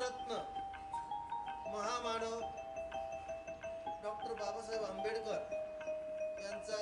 भारतरत्न महामानव डॉक्टर बाबासाहेब आंबेडकर यांचा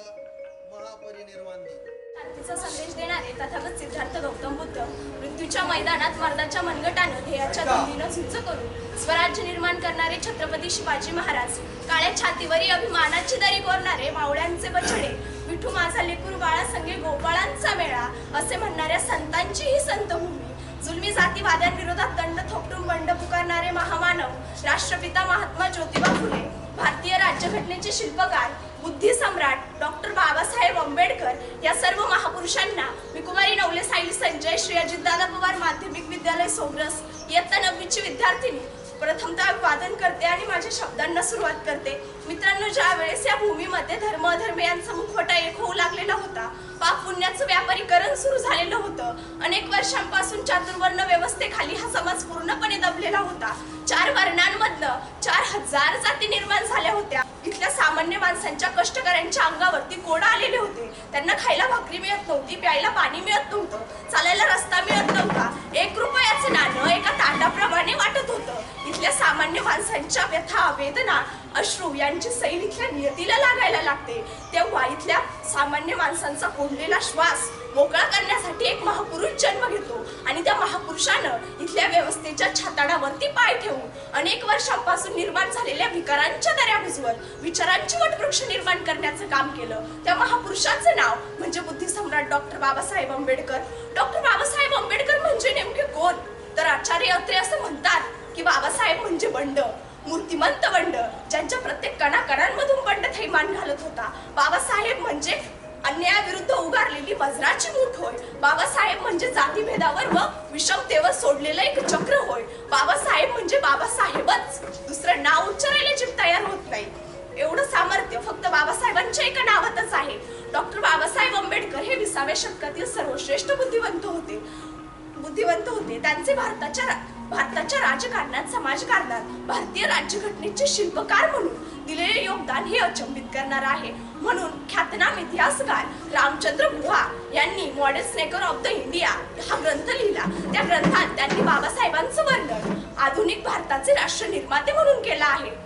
महापरिनिर्वाण दिन। शांतीचा संदेश देणारे तथागत सिद्धार्थ गौतम बुद्ध मृत्यूच्या मैदानात मर्दाच्या मनगटानं ध्येयाच्या धुंदीनं झुंज करून स्वराज्य निर्माण करणारे छत्रपती शिवाजी महाराज, काळ्या छातीवरी अभिमानाची दरी कोरणारे मावळ्यांचे बछडे, विठू माझा लेकरू बाळा संगे गोपाळांचा मेळा असे म्हणणाऱ्या संतांची ही संतभूमी, जुलमी जातीवाद्यांविरोधात दंड थोपटून बंड पुकारणारे महामानव राष्ट्रपिता महात्मा ज्योतिबा फुले, भारतीय राज्यघटनेचे शिल्पकार बुद्धी सम्राट डॉक्टर बाबासाहेब आंबेडकर या सर्व महापुरुषांना मी कुमारी नवले साई संजय श्री अजितदादा पवार माध्यमिक विद्यालय सोग्रस इयत्ता 9वीची विद्यार्थिनी प्रथमतः अभिवादन करते आणि माझ्या शब्दांना सुरुवात करते। मित्रांनो, ज्या वेळेस या भूमीमध्ये धर्म अधर्म यांचा मुखवटा एक होऊ लागलेला होता, पाप पुण्याचं व्यापारीकरण सुरू झालेलं होतं, अनेक वर्षांपासून चातुर्वर्ण व्यवस्थेखाली हा समाज पूर्णपणे दबलेला होता, 4 वर्णांमधनं 4000 जाती निर्माण झाल्या होत्या, इथल्या सामान्य माणसांच्या कष्टकऱ्यांच्या अंगावरती कोडा आलेले होते, त्यांना खायला भाकरी मिळत नव्हती, प्यायला पाणी मिळत नव्हतं, चालायला रस्ता मिळत नव्हता, 1 रुपयाचं नाणं एका ताटाप्रमाणे वाटत होतं। इथल्या सामान्य माणसांच्या व्यथा वेदना अश्रू यांची सैल इथल्या नियतीला लागायला लागते, तेव्हा इथल्या सामान्य माणसांचा कोंडलेला श्वास मोकळा करण्यासाठी एक महापुरुष जन्म घेतो आणि त्या महापुरुषानं इथल्या व्यवस्थेच्या छाताडावरती पाय ठेवून अनेक वर्षांपासून निर्माण झालेल्या विकारांच्या दऱ्या बुजवत विचारांची वटवृक्ष निर्माण करण्याचं काम केलं। त्या महापुरुषाचं नाव म्हणजे बुद्धी सम्राट डॉक्टर बाबासाहेब आंबेडकर। डॉक्टर बाबासाहेब आंबेडकर म्हणजे नेमके कोण? तर आचार्य अत्रे असं म्हणतात की बाबासाहेब म्हणजे बंड, मूर्तिमंत बंड, ज्यांच्या प्रत्येक कणाकणांमधून बंड थैमान घालत होता। बाबासाहेब म्हणजे अन्यायाविरुद्ध उभारलेली वज्राची मूठ होय। बाबासाहेब म्हणजे जातीभेदावर व विषमतेवर सोडलेलं एक चक्र होय। बाबासाहेब म्हणजे बाबासाहेबच, दुसरं नाव उच्चारायला जीभ तयार होत नाही, एवढं सामर्थ्य फक्त बाबासाहेबांच्या एका नावातच आहे। डॉक्टर बाबासाहेब आंबेडकर हे 20व्या शतकातील सर्वश्रेष्ठ बुद्धिवंत होते। त्यांचे भारताच्या राजकारणात समाजकारणात भारतीय राज्यघटनेचे शिल्पकार म्हणून दिलेले योगदान हे अचंबित करणार आहे। म्हणून ख्यातनाम इतिहासकार रामचंद्र गुहा यांनी model Snickers of the India हा ग्रंथ लिहिला। त्या ग्रंथात त्यांनी बाबासाहेबांचं वर्णन आधुनिक भारताचे राष्ट्र निर्माते म्हणून केलं आहे।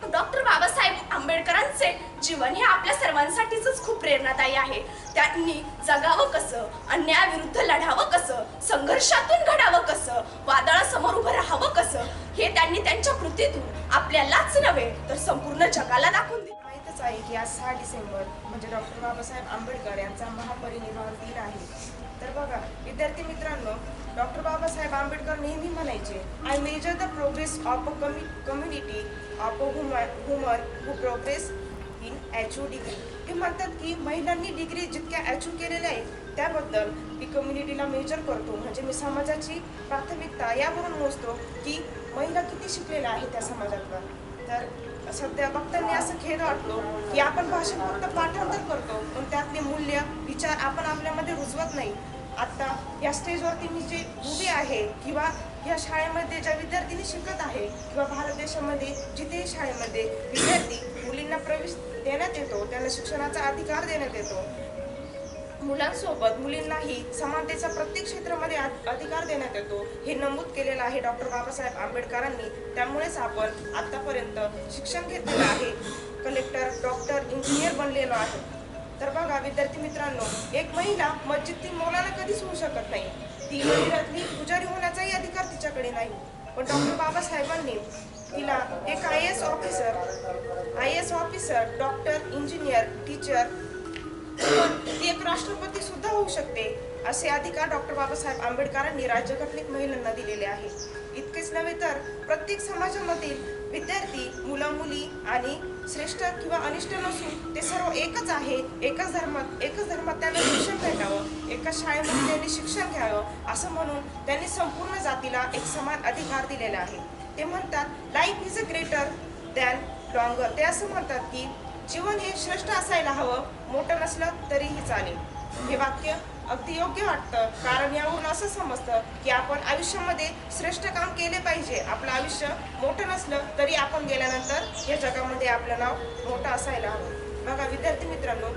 डॉक्टर बाबासाहेब आंबेडकरांचे जीवन हे आपल्या सर्वांसाठीच खूप प्रेरणादायी आहे। त्यांनी जगावं कसं, अन्यायाविरुद्ध लढावं कसं, संघर्षातून घडावं कसं, वादळासमोर उभं राहावं कसं, हे त्यांनी त्यांच्या कृतीतून आपल्यालाच नव्हे तर संपूर्ण जगाला दाखवून दिलं। माहीतच आहे की आज 6 डिसेंबर म्हणजे डॉक्टर बाबासाहेब आंबेडकर यांचा महापरिनिर्वाण दिन आहे। तर बघा विद्यार्थी मित्रांनो, डॉक्टर बाबासाहेब आंबेडकर नेहमी म्हणायचे, I measure the progress of a community of a woman who progress in achieve degree. ते म्हणतात की महिलांनी डिग्री जितक्या अचीव केलेल्या आहेत त्याबद्दल मी कम्युनिटीला मेजर करतो, म्हणजे मी समाजाची प्राथमिकता यावरून मोजतो की महिला किती शिकलेल्या आहेत त्या समाजातलं। तर सध्या बघताना असं खेद वाटतो की आपण भाषण फक्त पाठांतर करतो पण त्यातले मूल्य विचार आपण आपल्यामध्ये रुजवत नाही। आता या स्टेजवरती मी जे उभी आहे किंवा या शाळेमध्ये ज्या विद्यार्थिनी शिकत आहे किंवा भारत देशामध्ये जिथे शाळेमध्ये विद्यार्थी मुलींना प्रवेश देण्यात येतो, त्यांना शिक्षणाचा अधिकार देण्यात येतो, मुलांसोबत मुलींनाही समानतेचा प्रत्येक क्षेत्रामध्ये अधिकार देण्यात येतो, हे नमूद केलेलं आहे डॉक्टर बाबासाहेब आंबेडकरांनी। त्यामुळेच आपण आतापर्यंत शिक्षण घेतलेलं आहे, कलेक्टर डॉक्टर इंजिनियर बनलेलो आहे। तर बघा विद्यार्थी मित्रांनो, एक महिला मस्जिदतील मौलाना कधीच होऊ शकत नाही, ती मंदिरातली पुजारी होण्याचाही अधिकार तिच्याकडे नाही, पण डॉक्टर बाबासाहेबांनी तिला एक IAS officer doctor engineer teacher ती एक राष्ट्रपती सुद्धा होऊ शकते असे अधिकार डॉक्टर बाबासाहेब आंबेडकरांनी राज्यघटनेत महिलांना दिलेले आहे। इतकेच नव्हे तर प्रत्येक समाजामधील विद्यार्थी मुलं मुली आणि श्रेष्ठ किंवा अनिष्ट नसून ते सर्व एकच आहे, एकच धर्मात त्यांना शिक्षण भेटावं, एकाच शाळेमध्ये त्यांनी शिक्षण घ्यावं असं म्हणून त्यांनी संपूर्ण जातीला एक समान अधिकार दिलेला आहे। ते म्हणतात life is a greater than longer. ते असं म्हणतात की जीवन हे श्रेष्ठ असायला हवं, मोठं नसलं तरीही चालेल। हे वाक्य अगदी योग्य वाटतं, कारण यावरून असं समजतं की आपण आयुष्यामध्ये श्रेष्ठ काम केले पाहिजे। आपलं आयुष्य मोठं नसलं तरी आपण गेल्यानंतर या जगामध्ये आपलं नाव मोठं असायला हवं। बघा विद्यार्थी मित्रांनो,